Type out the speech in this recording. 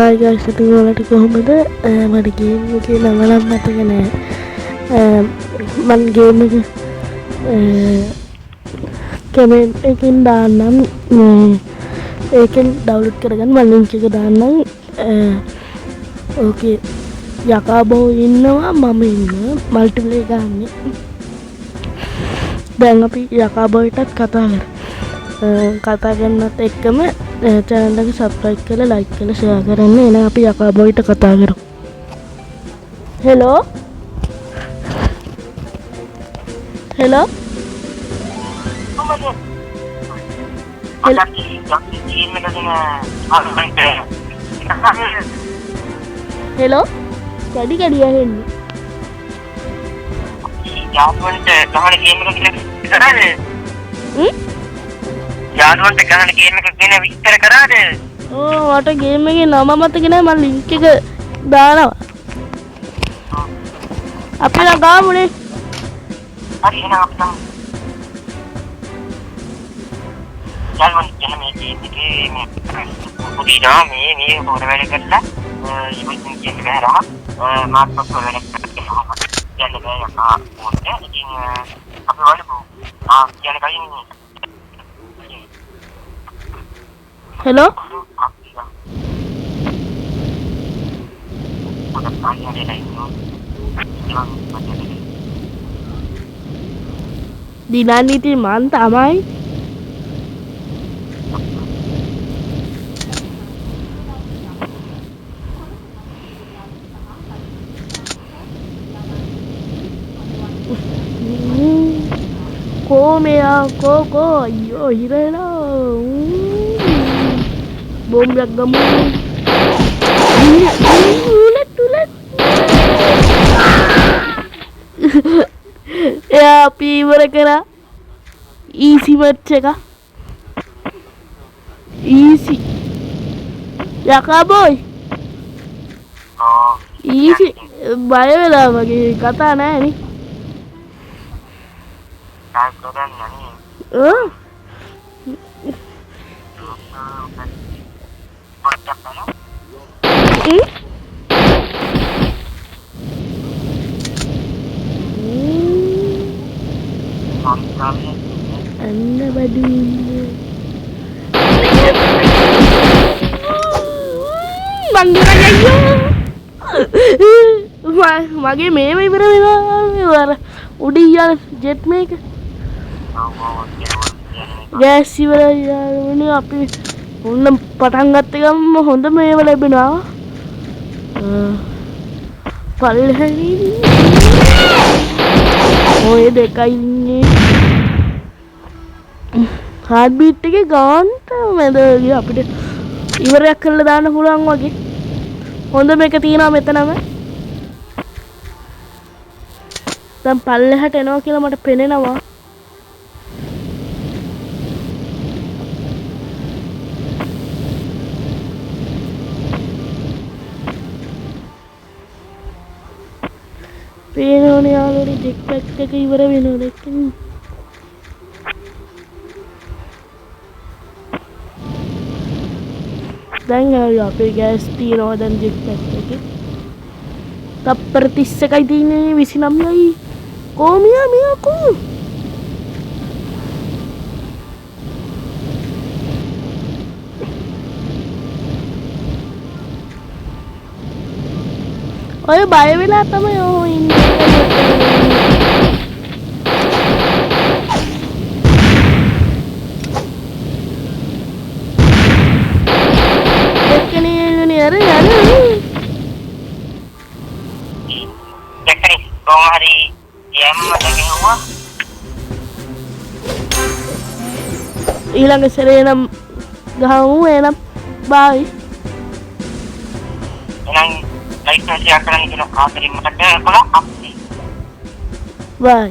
Hi guys, ඉතින් ඔයාලට කොහොමද? මට ගේම් එකේ නම නම් මතක නෑ. මම ගේම් එක කමෙන්ට් එකකින් දාන්නම්. ඒකෙන් ඩවුන්ලෝඩ් කරගන්න මම ලින්ක් එක දාන්නම්. ඕකේ. යකාබෝ ඉන්නවා මම ඉන්නවා මල්ටිප්ලේ ගන්නේ. දැන් අපි යකාබෝටත් කතා කරමු. කතා කරනත් එක්කම channel එක subscribe කරලා like කරලා share කරන්න. එහෙනම් අපි යකාබෝයිට කතා කරමු. hello hello hello කඩි කඩි ඇහෙන්නේ. යාළුවන්ට ගහන ගේම් එක කියලා යාළුවන්ට ගහන ගේම් එක ගැන විස්තර කරාද? මට ගේම් එකේ නම මතක නෑ. මම ලින්ක් එක දානවා. අපි ළඟාමුනේ. හරි එහෙනම් අපි ගමු. යාළුවන්ට ගහන මේ ගේම් එකේ පුදිනා මේ හොර වැඩ කරලා ඉතින් ගේම් එක ගහනවා. මාත් පස්ස වැඩ කරනවා. යන්න බෑ යකා මොකද? ඉතින් අපි වලපු යන්න කලින් hello dinaniti man tamay Komea koko yo hirena bom yak gamu ulet ya api kara easy match එක easy yakaboy easy බය වෙලා වගේ කතා නැහැ නේ. Anna badunya bangiran aja mage මේව ඉවර වෙනවා උඩියා ජෙට් මේක ගෑස් ඉවරයි යාළුවනේ. අපි ඔන්න පටන් ගත්ත ගමන් හොඳ මේව ලැබෙනවා. පල්ලෙහි ඔය දෙකයි ඉන්නේ. හાર્ට් බීට් එකේ ගාන්ට මැද අපිට ඉවරයක් කරලා දාන්න පුළුවන් වගේ හොඳ මේක තියෙනවා මෙතනම. දැන් පල්ලෙහාට එනවා කියලා මට පෙනෙනවා. පේනෝනේ යාළුවනේ ජෙක් පැක් එක ඉවර වෙනවා දැක්කනේ. දැන් අපේ ගෑස් තියනවා දැන් ජෙක් පැක් එකේ. තප්පර 31යි තියෙන්නේ 29යි. කොමියා මියකෝ ඔය බය වෙලා තමයි ඔහොම ඉන්නේ. දෙකනේ අර දෙකනේ කොහොම හරි යම්ම දෙකෙනවා. ඊළඟ සැරේ නම් ගහමු. එනම් බයි. එහෙනම් like and share කරන්න කියන ආදරෙන් මතක් කරලා අපි බයි. බයි.